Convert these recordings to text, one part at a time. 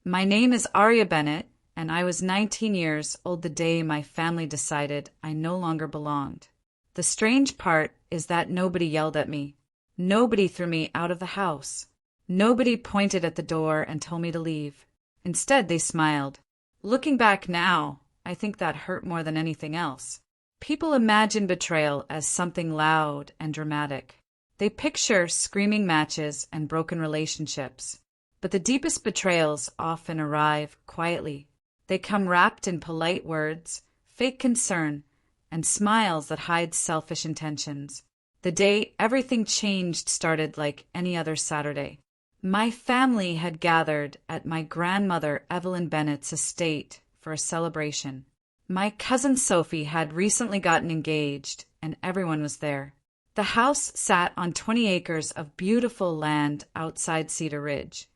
My name is Aria Bennett, and I was 19 years old the day my family decided I no longer belonged. The strange part is that nobody yelled at me. Nobody threw me out of the house. Nobody pointed at the door and told me to leave. Instead, they smiled. Looking back now, I think that hurt more than anything else. People imagine betrayal as something loud and dramatic. They picture screaming matches and broken relationships. But the deepest betrayals often arrive quietly. They come wrapped in polite words, fake concern, and smiles that hide selfish intentions. The day everything changed started like any other Saturday. My family had gathered at my grandmother Evelyn Bennett's estate for a celebration. My cousin Sophie had recently gotten engaged, and everyone was there. The house sat on 20 acres of beautiful land outside Cedar Ridge,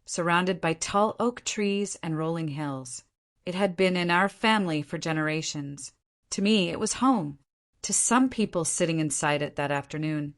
surrounded by tall oak trees and rolling hills. It had been in our family for generations. To me, it was home. To some people sitting inside it that afternoon,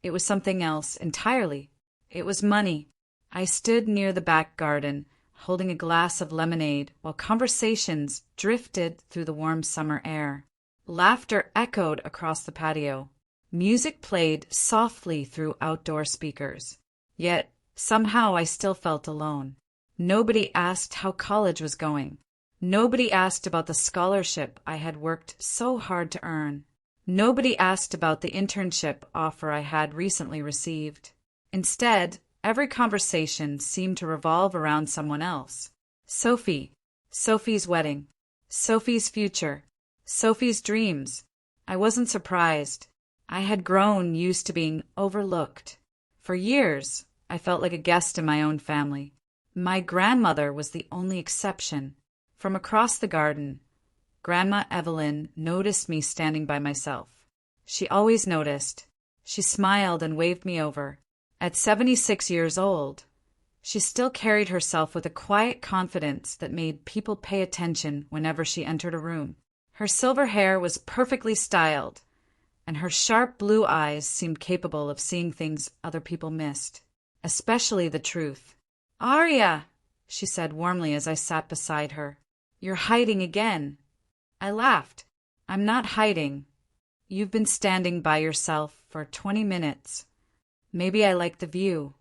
it was something else entirely. It was money. I stood near the back garden, holding a glass of lemonade, while conversations drifted through the warm summer air. Laughter echoed across the patio. Music played softly through outdoor speakers. Yet, somehow I still felt alone. Nobody asked how college was going. Nobody asked about the scholarship I had worked so hard to earn. Nobody asked about the internship offer I had recently received. Instead, every conversation seemed to revolve around someone else. Sophie, Sophie's wedding, Sophie's future, Sophie's dreams. I wasn't surprised. I had grown used to being overlooked. For years, I felt like a guest in my own family. My grandmother was the only exception. From across the garden, Grandma Evelyn noticed me standing by myself. She always noticed. She smiled and waved me over. At 76 years old, she still carried herself with a quiet confidence that made people pay attention whenever she entered a room. Her silver hair was perfectly styled, and her sharp blue eyes seemed capable of seeing things other people missed, especially the truth. "Aria," she said warmly as I sat beside her. "You're hiding again." I laughed. "I'm not hiding. You've been standing by yourself for 20 minutes. Maybe I like the view."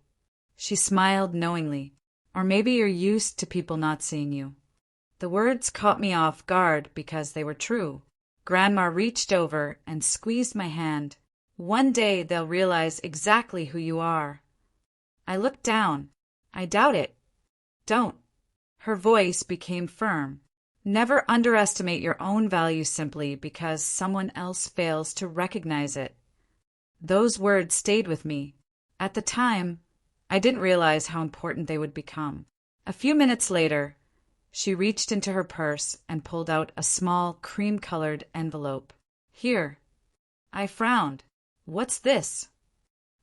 She smiled knowingly. "Or maybe you're used to people not seeing you." The words caught me off guard because they were true. Grandma reached over and squeezed my hand. "One day they'll realize exactly who you are." I looked down. "I doubt it." "Don't." Her voice became firm. "Never underestimate your own value simply because someone else fails to recognize it." Those words stayed with me. At the time, I didn't realize how important they would become. A few minutes later, she reached into her purse and pulled out a small, cream-colored envelope. "Here." I frowned. "What's this?"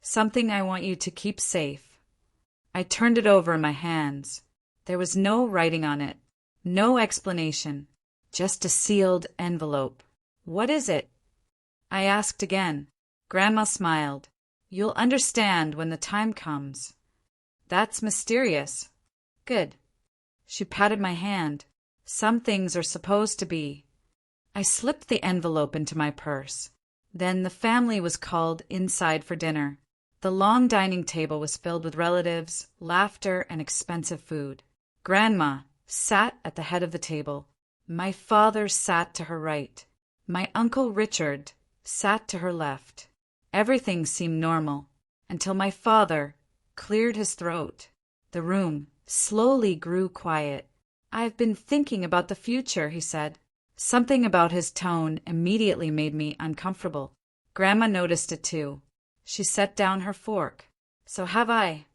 "Something I want you to keep safe." I turned it over in my hands. There was no writing on it. No explanation, just a sealed envelope. "What is it?" I asked again. Grandma smiled. "You'll understand when the time comes." "That's mysterious." "Good." She patted my hand. "Some things are supposed to be." I slipped the envelope into my purse. Then the family was called inside for dinner. The long dining table was filled with relatives, laughter, and expensive food. Grandma sat at the head of the table. My father sat to her right. My Uncle Richard sat to her left. Everything seemed normal until my father cleared his throat. The room slowly grew quiet. "I've been thinking about the future," he said. Something about his tone immediately made me uncomfortable. Grandma noticed it too. She set down her fork. "So have I."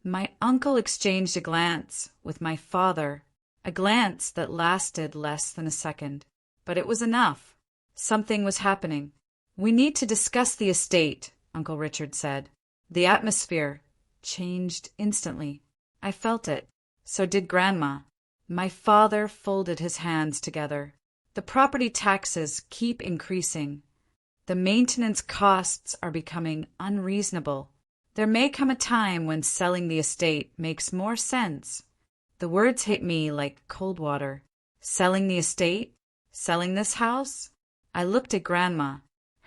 My uncle exchanged a glance with my father, a glance that lasted less than a second. But it was enough. Something was happening. "We need to discuss the estate," Uncle Richard said. The atmosphere changed instantly. I felt it. So did Grandma. My father folded his hands together. "The property taxes keep increasing. The maintenance costs are becoming unreasonable. There may come a time when selling the estate makes more sense." The words hit me like cold water. Selling the estate? Selling this house? I looked at Grandma.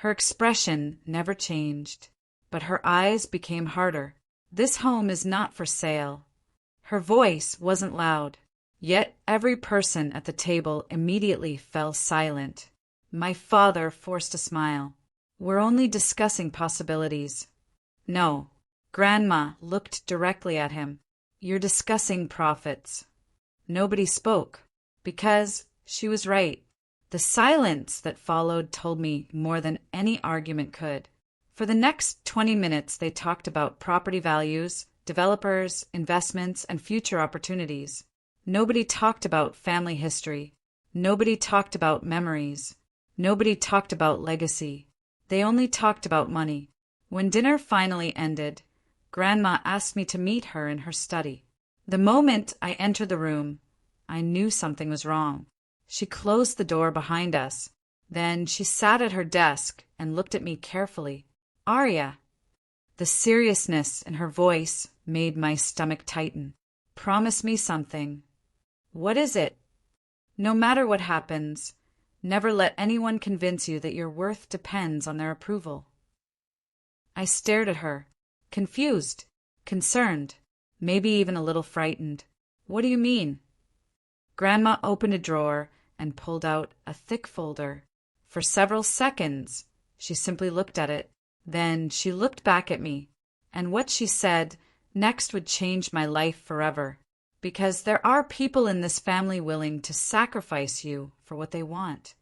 Her expression never changed, but her eyes became harder. This home is not for sale. Her voice wasn't loud, yet every person at the table immediately fell silent. My father forced a smile. We're only discussing possibilities. No. Grandma looked directly at him. You're discussing profits. Nobody spoke, because she was right. The silence that followed told me more than any argument could. For the next 20 minutes, they talked about property values, developers, investments, and future opportunities. Nobody talked about family history. Nobody talked about memories. Nobody talked about legacy. They only talked about money. When dinner finally ended, Grandma asked me to meet her in her study. The moment I entered the room, I knew something was wrong. She closed the door behind us. Then she sat at her desk and looked at me carefully. Aria. The seriousness in her voice made my stomach tighten. Promise me something. What is it? No matter what happens, never let anyone convince you that your worth depends on their approval. I stared at her, confused, concerned, maybe even a little frightened. What do you mean? Grandma opened a drawer and pulled out a thick folder. For several seconds, she simply looked at it. Then she looked back at me, and what she said next would change my life forever. Because there are people in this family willing to sacrifice you for what they want.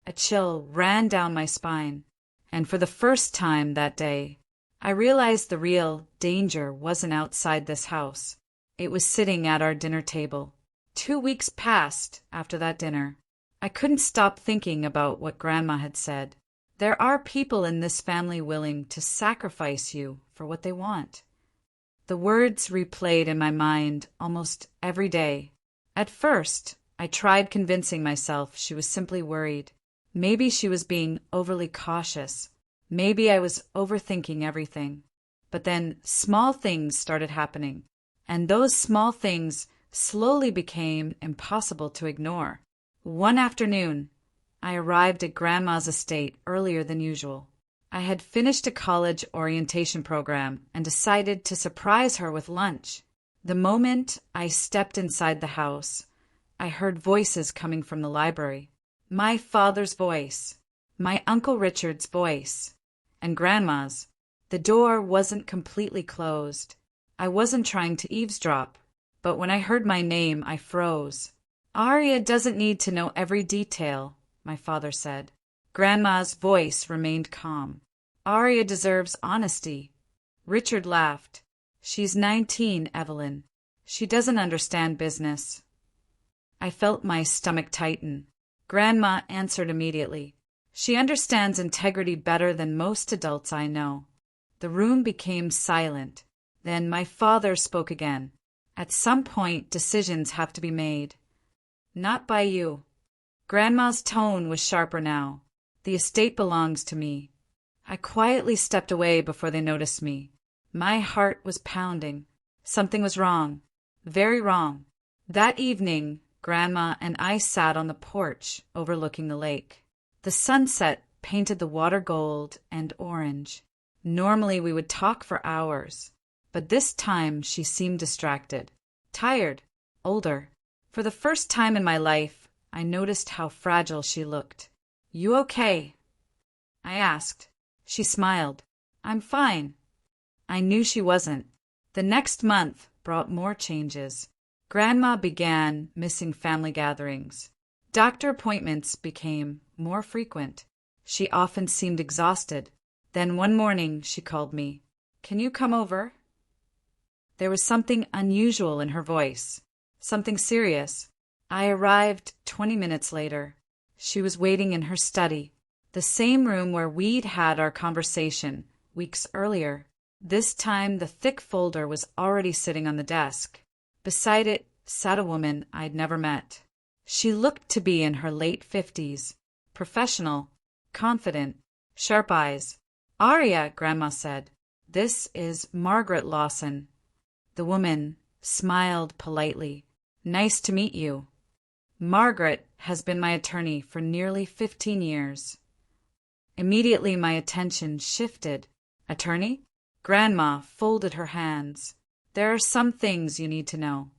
A chill ran down my spine, and for the first time that day, I realized the real danger wasn't outside this house. It was sitting at our dinner table. 2 weeks passed after that dinner. I couldn't stop thinking about what Grandma had said. There are people in this family willing to sacrifice you for what they want. The words replayed in my mind almost every day. At first, I tried convincing myself she was simply worried. Maybe she was being overly cautious. Maybe I was overthinking everything. But then small things started happening, and those small things slowly became impossible to ignore. One afternoon, I arrived at Grandma's estate earlier than usual. I had finished a college orientation program and decided to surprise her with lunch. The moment I stepped inside the house, I heard voices coming from the library. My father's voice, my Uncle Richard's voice, and Grandma's. The door wasn't completely closed. I wasn't trying to eavesdrop, but when I heard my name, I froze. Aria doesn't need to know every detail, my father said. Grandma's voice remained calm. Aria deserves honesty. Richard laughed. She's 19, Evelyn. She doesn't understand business. I felt my stomach tighten. Grandma answered immediately. She understands integrity better than most adults I know. The room became silent. Then my father spoke again. At some point, decisions have to be made. Not by you. Grandma's tone was sharper now. The estate belongs to me. I quietly stepped away before they noticed me. My heart was pounding. Something was wrong. Very wrong. That evening, Grandma and I sat on the porch overlooking the lake. The sunset painted the water gold and orange. Normally we would talk for hours, but this time she seemed distracted, tired, older. For the first time in my life, I noticed how fragile she looked. You okay? I asked. She smiled. I'm fine. I knew she wasn't. The next month brought more changes. Grandma began missing family gatherings. Doctor appointments became more frequent. She often seemed exhausted. Then one morning she called me. Can you come over? There was something unusual in her voice, something serious. I arrived 20 minutes later. She was waiting in her study, the same room where we'd had our conversation weeks earlier. This time the thick folder was already sitting on the desk. Beside it sat a woman I'd never met. She looked to be in her late 50s, professional, confident, sharp eyes. Aria, Grandma said. This is Margaret Lawson. The woman smiled politely. Nice to meet you. Margaret has been my attorney for nearly 15 years. Immediately my attention shifted. Attorney? Grandma folded her hands. There are some things you need to know.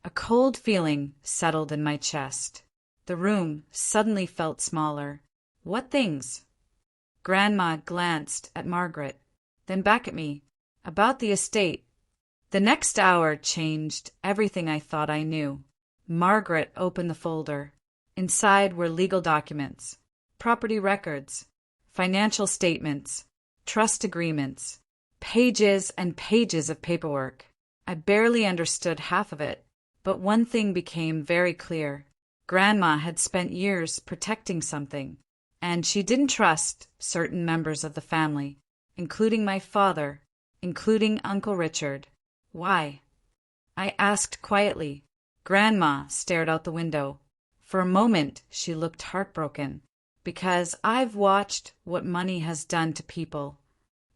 A cold feeling settled in my chest. The room suddenly felt smaller. What things? Grandma glanced at Margaret, then back at me. About the estate. The next hour changed everything I thought I knew. Margaret opened the folder. Inside were legal documents, property records, financial statements, trust agreements, pages and pages of paperwork. I barely understood half of it, but one thing became very clear. Grandma had spent years protecting something, and she didn't trust certain members of the family, including my father, including Uncle Richard. Why? I asked quietly. Grandma stared out the window. For a moment, she looked heartbroken. Because I've watched what money has done to people.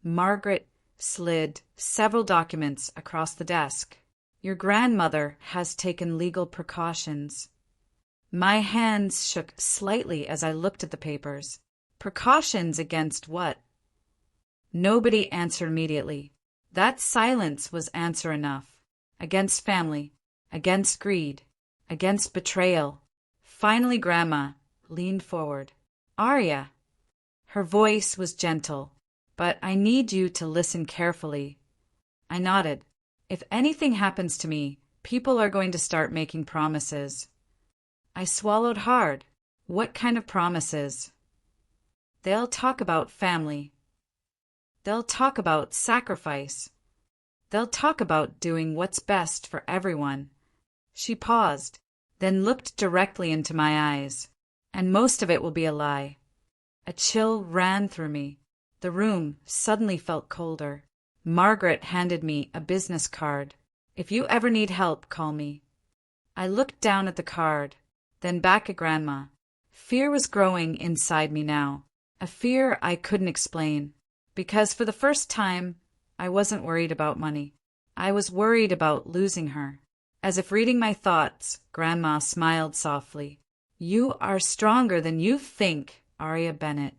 Margaret slid several documents across the desk. Your grandmother has taken legal precautions. My hands shook slightly as I looked at the papers. Precautions against what? Nobody answered immediately. That silence was answer enough. Against family, against greed, against betrayal. Finally, Grandma leaned forward. Aria. Her voice was gentle. But I need you to listen carefully. I nodded. If anything happens to me, people are going to start making promises. I swallowed hard. What kind of promises? They'll talk about family. They'll talk about sacrifice. They'll talk about doing what's best for everyone. She paused, then looked directly into my eyes. And most of it will be a lie. A chill ran through me. The room suddenly felt colder. Margaret handed me a business card. If you ever need help, call me. I looked down at the card, then back at Grandma. Fear was growing inside me now, a fear I couldn't explain, because for the first time, I wasn't worried about money. I was worried about losing her. As if reading my thoughts, Grandma smiled softly. You are stronger than you think, Aria Bennett.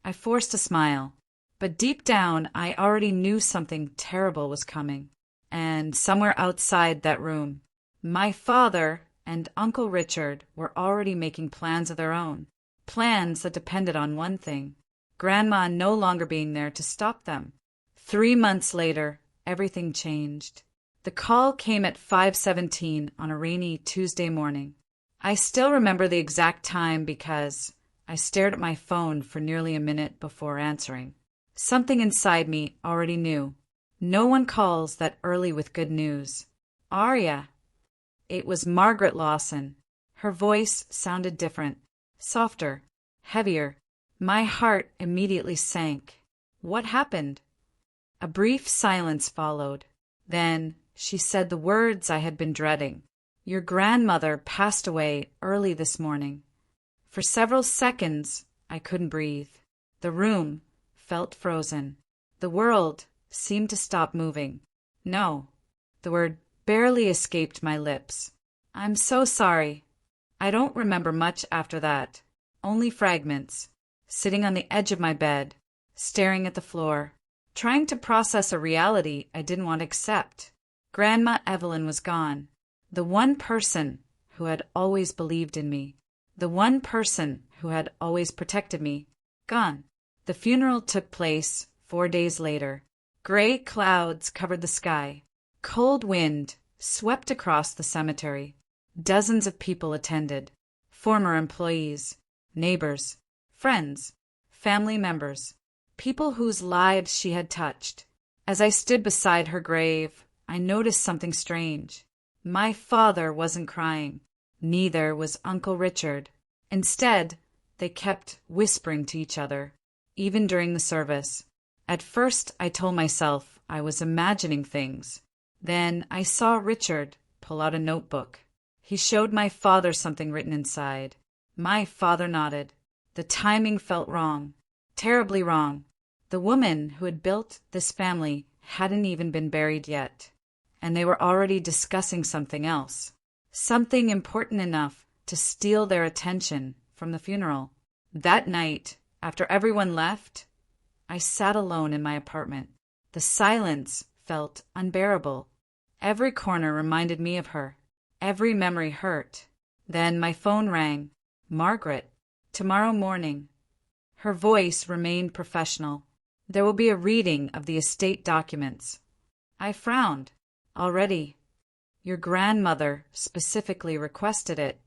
I forced a smile, but deep down I already knew something terrible was coming. And somewhere outside that room, my father and Uncle Richard were already making plans of their own, plans that depended on one thing, Grandma no longer being there to stop them. 3 months later, everything changed. The call came at 5:17 on a rainy Tuesday morning. I still remember the exact time because I stared at my phone for nearly a minute before answering. Something inside me already knew. No one calls that early with good news. Aria. It was Margaret Lawson. Her voice sounded different, softer, heavier. My heart immediately sank. What happened? A brief silence followed. Then she said the words I had been dreading. Your grandmother passed away early this morning. For several seconds, I couldn't breathe. The room felt frozen. The world seemed to stop moving. No, the word barely escaped my lips. I'm so sorry. I don't remember much after that. Only fragments. Sitting on the edge of my bed, staring at the floor, trying to process a reality I didn't want to accept. Grandma Evelyn was gone. The one person who had always believed in me. The one person who had always protected me, gone. The funeral took place 4 days later. Gray clouds covered the sky. Cold wind swept across the cemetery. Dozens of people attended. Former employees, neighbors, friends, family members, people whose lives she had touched. As I stood beside her grave, I noticed something strange. My father wasn't crying. Neither was Uncle Richard. Instead, they kept whispering to each other, even during the service. At first, I told myself I was imagining things. Then I saw Richard pull out a notebook. He showed my father something written inside. My father nodded. The timing felt wrong, terribly wrong. The woman who had built this family hadn't even been buried yet, and they were already discussing something else. something important enough to steal their attention from the funeral. That night, after everyone left, I sat alone in my apartment. The silence felt unbearable. Every corner reminded me of her. Every memory hurt. Then my phone rang. Margaret, tomorrow morning. Her voice remained professional. There will be a reading of the estate documents. I frowned. Already. Your grandmother specifically requested it.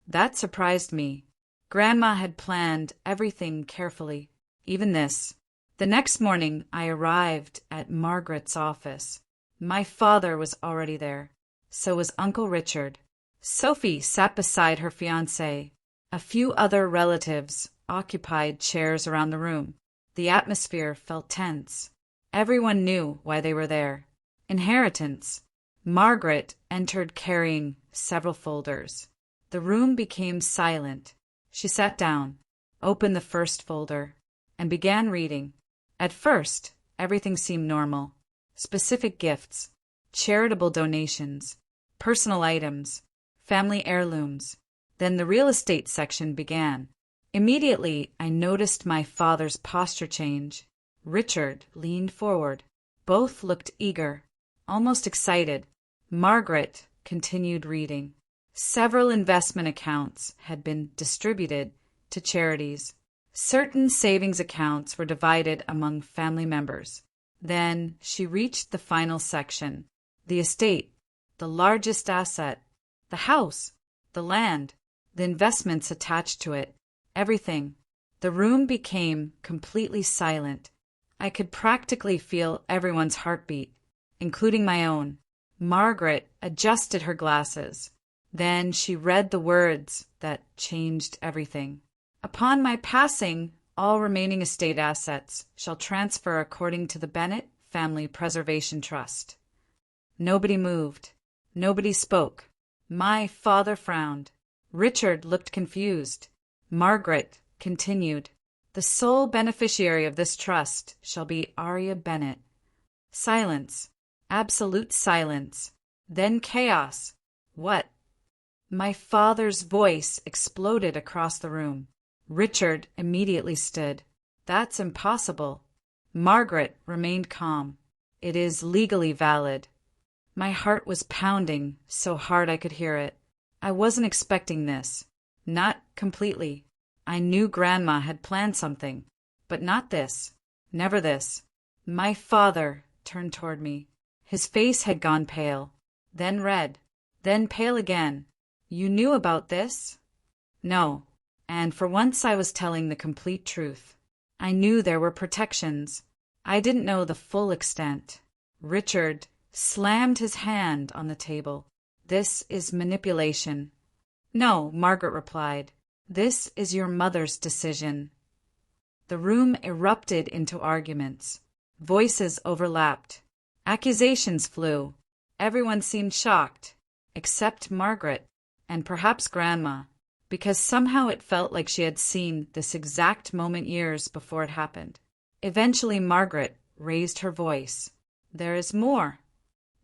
That surprised me. Grandma had planned everything carefully, even this. The next morning, I arrived at Margaret's office. My father was already there. So was Uncle Richard. Sophie sat beside her fiancé. A few other relatives occupied chairs around the room. The atmosphere felt tense. Everyone knew why they were there. Inheritance. Margaret entered carrying several folders. The room became silent. She sat down, opened the first folder, and began reading. At first, everything seemed normal. Specific gifts, charitable donations, personal items, family heirlooms. Then the real estate section began. Immediately, I noticed my father's posture change. Richard leaned forward. Both looked eager, almost excited. Margaret continued reading. Several investment accounts had been distributed to charities. Certain savings accounts were divided among family members. Then she reached the final section. The estate, the largest asset, the house, the land, the investments attached to it, everything. The room became completely silent. I could practically feel everyone's heartbeat, including my own. Margaret adjusted her glasses. Then she read the words that changed everything. Upon my passing, all remaining estate assets shall transfer according to the Bennett Family Preservation Trust. Nobody moved. Nobody spoke. My father frowned. Richard looked confused. Margaret continued. The sole beneficiary of this trust shall be Aria Bennett. Silence. Absolute silence. Then chaos. What? My father's voice exploded across the room. Richard immediately stood. That's impossible. Margaret remained calm. It is legally valid. My heart was pounding so hard I could hear it. I wasn't expecting this. Not completely. I knew Grandma had planned something, but not this. Never this. My father turned toward me. His face had gone pale, then red, then pale again. You knew about this? No. And for once I was telling the complete truth. I knew there were protections. I didn't know the full extent. Richard slammed his hand on the table. This is manipulation. No, Margaret replied. This is your mother's decision. The room erupted into arguments. Voices overlapped. Accusations flew. Everyone seemed shocked, except Margaret, and perhaps Grandma, because somehow it felt like she had seen this exact moment years before it happened. Eventually Margaret raised her voice. There is more.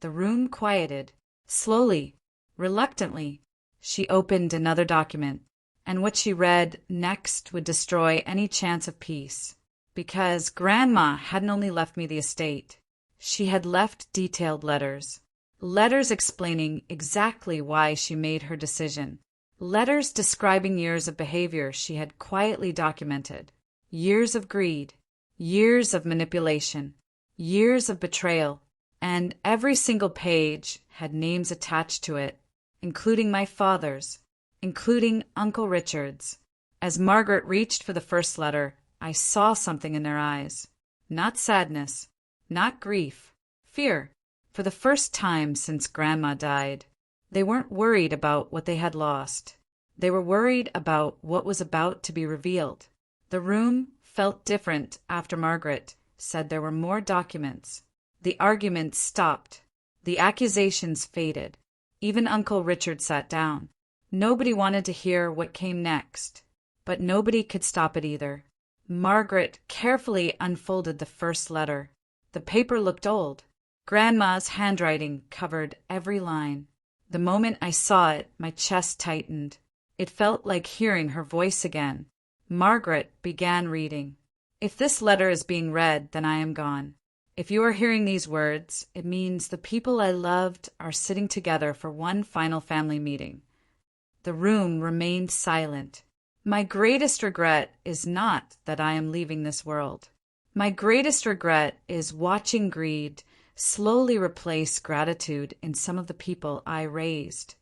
The room quieted. Slowly, reluctantly, she opened another document, and what she read next would destroy any chance of peace. Because Grandma hadn't only left me the estate, she had left detailed letters. Letters explaining exactly why she made her decision. Letters describing years of behavior she had quietly documented. Years of greed. Years of manipulation. Years of betrayal. And every single page had names attached to it, including my father's, including Uncle Richard's. As Margaret reached for the first letter, I saw something in their eyes. Not sadness. Not grief. Fear. For the first time since Grandma died. They weren't worried about what they had lost. They were worried about what was about to be revealed. The room felt different after Margaret said there were more documents. The arguments stopped. The accusations faded. Even Uncle Richard sat down. Nobody wanted to hear what came next, but nobody could stop it either. Margaret carefully unfolded the first letter. The paper looked old. Grandma's handwriting covered every line. The moment I saw it, my chest tightened. It felt like hearing her voice again. Margaret began reading. If this letter is being read, then I am gone. If you are hearing these words, it means the people I loved are sitting together for one final family meeting. The room remained silent. My greatest regret is not that I am leaving this world. My greatest regret is watching greed slowly replace gratitude in some of the people I raised.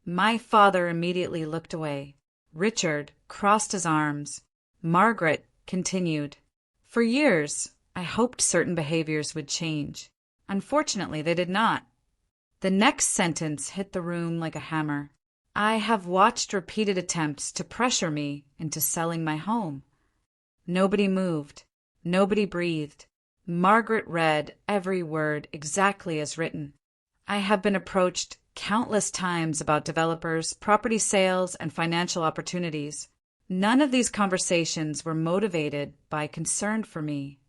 My father immediately looked away. Richard crossed his arms. Margaret continued. For years, I hoped certain behaviors would change. Unfortunately, they did not. The next sentence hit the room like a hammer. I have watched repeated attempts to pressure me into selling my home. Nobody moved. Nobody breathed. Margaret read every word exactly as written. I have been approached countless times about developers, property sales, and financial opportunities. None of these conversations were motivated by concern for me.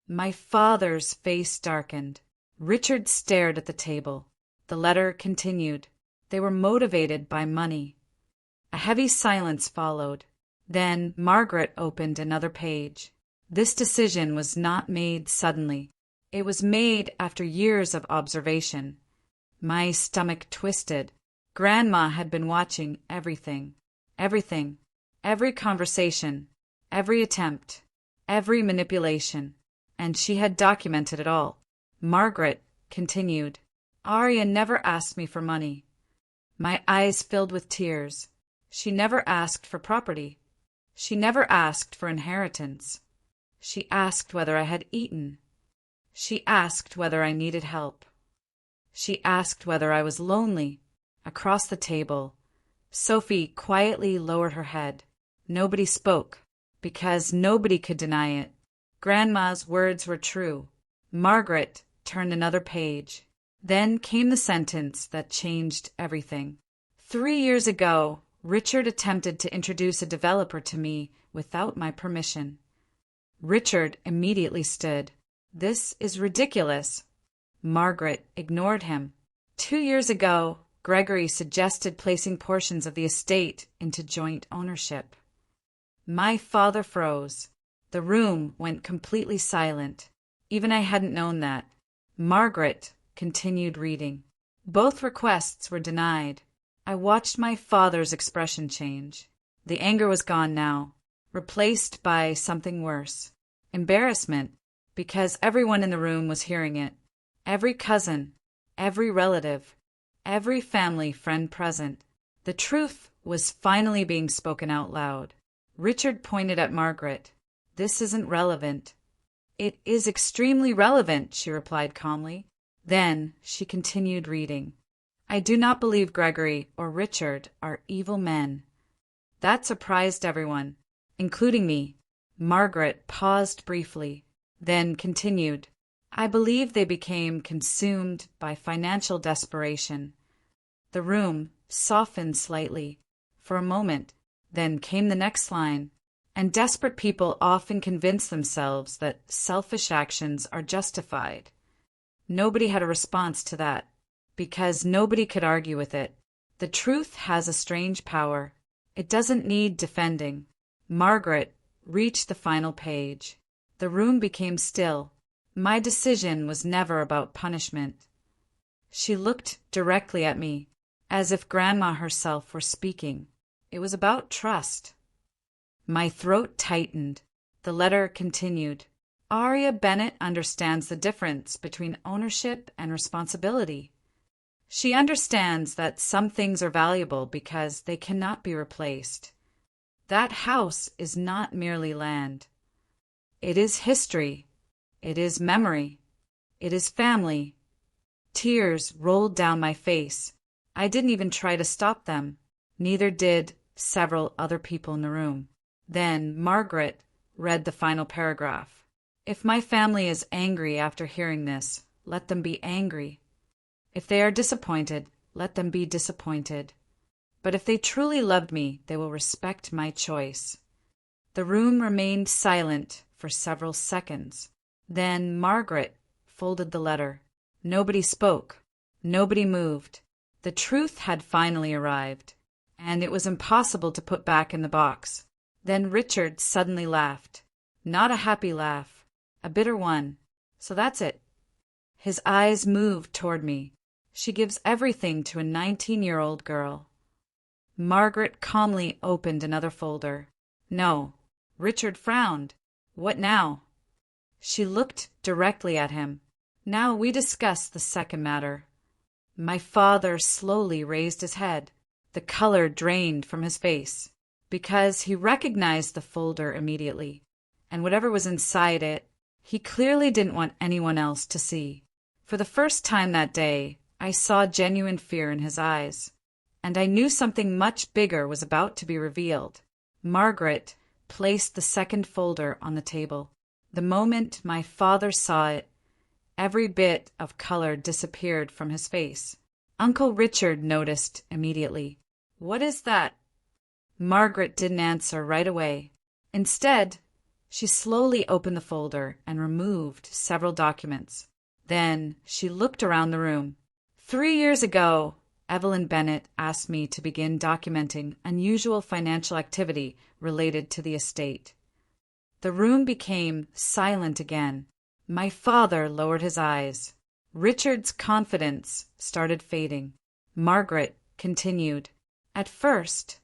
My father's face darkened. Richard stared at the table. The letter continued. They were motivated by money. A heavy silence followed. Then Margaret opened another page. This decision was not made suddenly. It was made after years of observation. My stomach twisted. Grandma had been watching everything. Everything. Every conversation. Every attempt. Every manipulation. And she had documented it all. Margaret continued. Aria never asked me for money. My eyes filled with tears. She never asked for property. She never asked for inheritance. She asked whether I had eaten. She asked whether I needed help. She asked whether I was lonely. Across the table, Sophie quietly lowered her head. Nobody spoke, because nobody could deny it. Grandma's words were true. Margaret turned another page. Then came the sentence that changed everything. 3 years ago, Richard attempted to introduce a developer to me without my permission. Richard immediately stood. This is ridiculous. Margaret ignored him. 2 years ago, Gregory suggested placing portions of the estate into joint ownership. My father froze. The room went completely silent. Even I hadn't known that. Margaret continued reading. Both requests were denied. I watched my father's expression change. The anger was gone now, replaced by something worse. Embarrassment, because everyone in the room was hearing it. Every cousin, every relative, every family friend present. The truth was finally being spoken out loud. Richard pointed at Margaret. This isn't relevant. It is extremely relevant, she replied calmly. Then she continued reading. I do not believe Gregory or Richard are evil men. That surprised everyone, including me. Margaret paused briefly, then continued. I believe they became consumed by financial desperation. The room softened slightly for a moment. Then came the next line. And desperate people often convince themselves that selfish actions are justified. Nobody had a response to that, because nobody could argue with it. The truth has a strange power. It doesn't need defending. Margaret reached the final page. The room became still. My decision was never about punishment. She looked directly at me, as if Grandma herself were speaking. It was about trust. My throat tightened. The letter continued. Aria Bennett understands the difference between ownership and responsibility. She understands that some things are valuable because they cannot be replaced. That house is not merely land. It is history. It is memory. It is family. Tears rolled down my face. I didn't even try to stop them. Neither did several other people in the room. Then Margaret read the final paragraph. If my family is angry after hearing this, let them be angry. If they are disappointed, let them be disappointed. But if they truly loved me, they will respect my choice. The room remained silent for several seconds. Then Margaret folded the letter. Nobody spoke. Nobody moved. The truth had finally arrived, and it was impossible to put back in the box. Then Richard suddenly laughed. Not a happy laugh, a bitter one. So that's it. His eyes moved toward me. She gives everything to a 19-year-old girl. Margaret calmly opened another folder. No. Richard frowned. What now? She looked directly at him. Now we discuss the second matter. My father slowly raised his head. The color drained from his face, because he recognized the folder immediately, and whatever was inside it, he clearly didn't want anyone else to see. For the first time that day, I saw genuine fear in his eyes, and I knew something much bigger was about to be revealed. Margaret placed the second folder on the table. The moment my father saw it, every bit of color disappeared from his face. Uncle Richard noticed immediately. What is that? Margaret didn't answer right away. Instead, she slowly opened the folder and removed several documents. Then she looked around the room. 3 years ago, Evelyn Bennett asked me to begin documenting unusual financial activity related to the estate. The room became silent again. My father lowered his eyes. Richard's confidence started fading. Margaret continued. At first,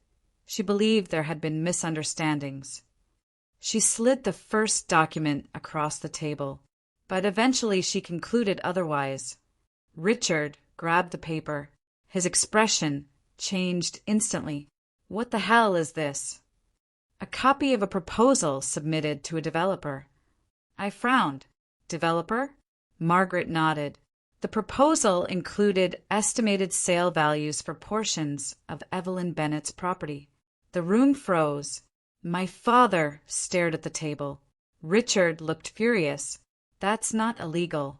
she believed there had been misunderstandings. She slid the first document across the table, but eventually she concluded otherwise. Richard grabbed the paper. His expression changed instantly. What the hell is this? A copy of a proposal submitted to a developer. I frowned. Developer? Margaret nodded. The proposal included estimated sale values for portions of Evelyn Bennett's property. The room froze. My father stared at the table. Richard looked furious. That's not illegal.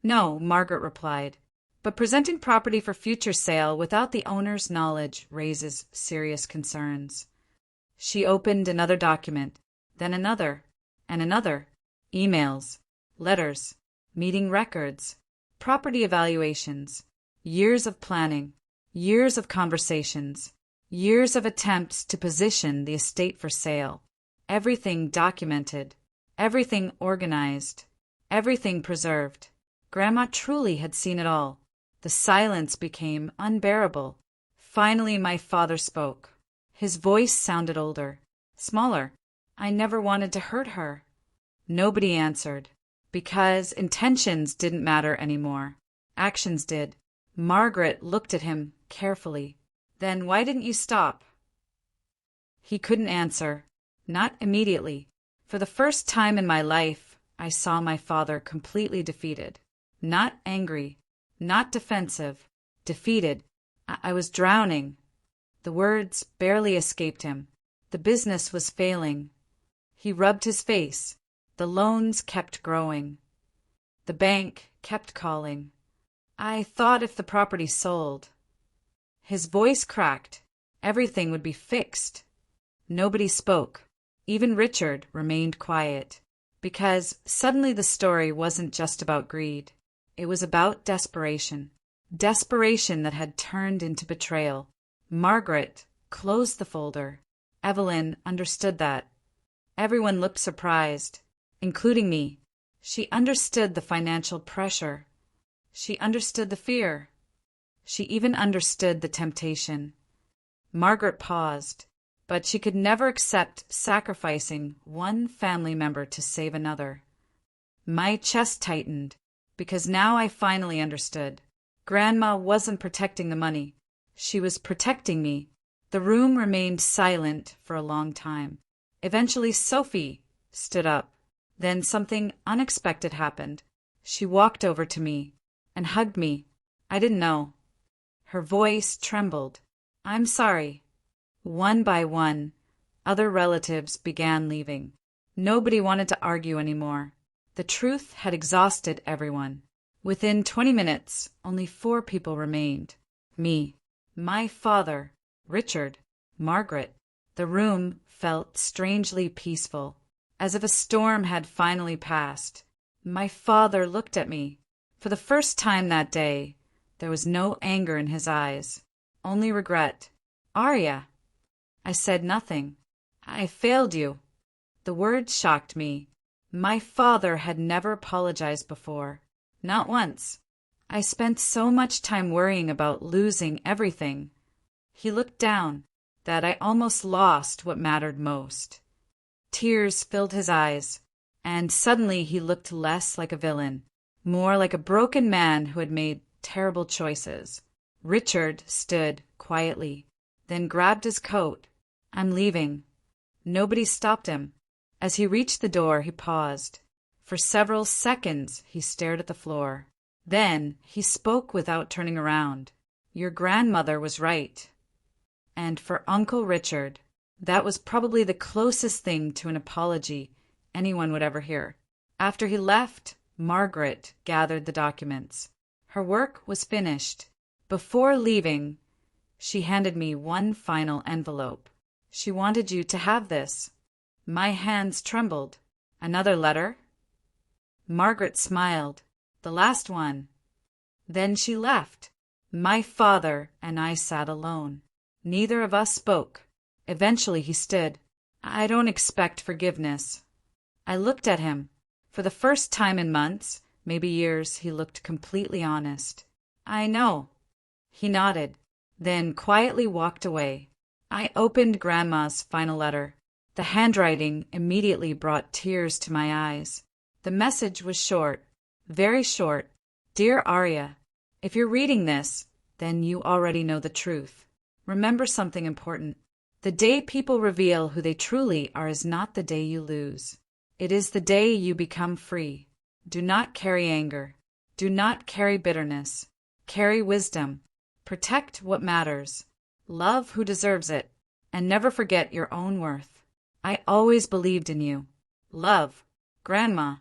No, Margaret replied. But presenting property for future sale without the owner's knowledge raises serious concerns. She opened another document, then another, and another. Emails, letters, meeting records, property evaluations, years of planning, years of conversations, years of attempts to position the estate for sale. Everything documented, everything organized, everything preserved. Grandma truly had seen it all. The silence became unbearable. Finally, my father spoke. His voice sounded older, smaller. I never wanted to hurt her. Nobody answered, because intentions didn't matter anymore. Actions did. Margaret looked at him carefully. Then why didn't you stop? He couldn't answer. Not immediately. For the first time in my life, I saw my father completely defeated. Not angry, not defensive. Defeated. I was drowning. The words barely escaped him. The business was failing. He rubbed his face. The loans kept growing. The bank kept calling. I thought if the property sold. His voice cracked. Everything would be fixed. Nobody spoke. Even Richard remained quiet, because suddenly the story wasn't just about greed. It was about desperation. Desperation that had turned into betrayal. Margaret closed the folder. Evelyn understood that. Everyone looked surprised, including me. She understood the financial pressure. She understood the fear. She even understood the temptation. Margaret paused, but she could never accept sacrificing one family member to save another. My chest tightened, because now I finally understood. Grandma wasn't protecting the money. She was protecting me. The room remained silent for a long time. Eventually Sophie stood up. Then something unexpected happened. She walked over to me and hugged me. I didn't know. Her voice trembled. I'm sorry. One by one, other relatives began leaving. Nobody wanted to argue anymore. The truth had exhausted everyone. Within 20 minutes, only 4 people remained. Me, my father, Richard, Margaret. The room felt strangely peaceful, as if a storm had finally passed. My father looked at me. For the first time that day, There was no anger in his eyes, only regret. Aria. I said nothing. I failed you. The word shocked me. My father had never apologized before. Not once. I spent so much time worrying about losing everything. He looked down, that I almost lost what mattered most. Tears filled his eyes, and suddenly he looked less like a villain, more like a broken man who had made terrible choices. Richard stood quietly, then grabbed his coat. I'm leaving. Nobody stopped him. As he reached the door, he paused. For several seconds, he stared at the floor. Then he spoke without turning around. Your grandmother was right. And for Uncle Richard, that was probably the closest thing to an apology anyone would ever hear. After he left, Margaret gathered the documents. Her work was finished. Before leaving, she handed me one final envelope. She wanted you to have this. My hands trembled. Another letter? Margaret smiled. The last one. Then she left. My father and I sat alone. Neither of us spoke. Eventually he stood. I don't expect forgiveness. I looked at him. For the first time in months, maybe years, he looked completely honest. I know. He nodded, then quietly walked away. I opened Grandma's final letter. The handwriting immediately brought tears to my eyes. The message was short, very short. Dear Aria, if you're reading this, then you already know the truth. Remember something important. The day people reveal who they truly are is not the day you lose. It is the day you become free. Do not carry anger. Do not carry bitterness. Carry wisdom. Protect what matters. Love who deserves it. And never forget your own worth. I always believed in you. Love, Grandma.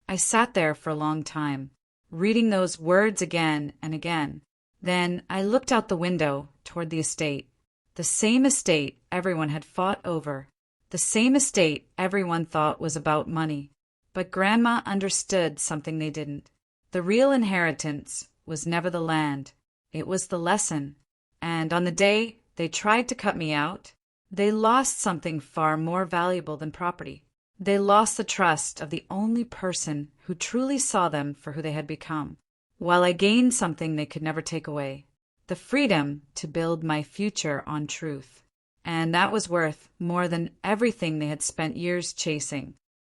I sat there for a long time, reading those words again and again. Then I looked out the window toward the estate. The same estate everyone had fought over. The same estate everyone thought was about money. But Grandma understood something they didn't. The real inheritance was never the land. It was the lesson. And on the day they tried to cut me out, they lost something far more valuable than property. They lost the trust of the only person who truly saw them for who they had become, while I gained something they could never take away, the freedom to build my future on truth. And that was worth more than everything they had spent years chasing.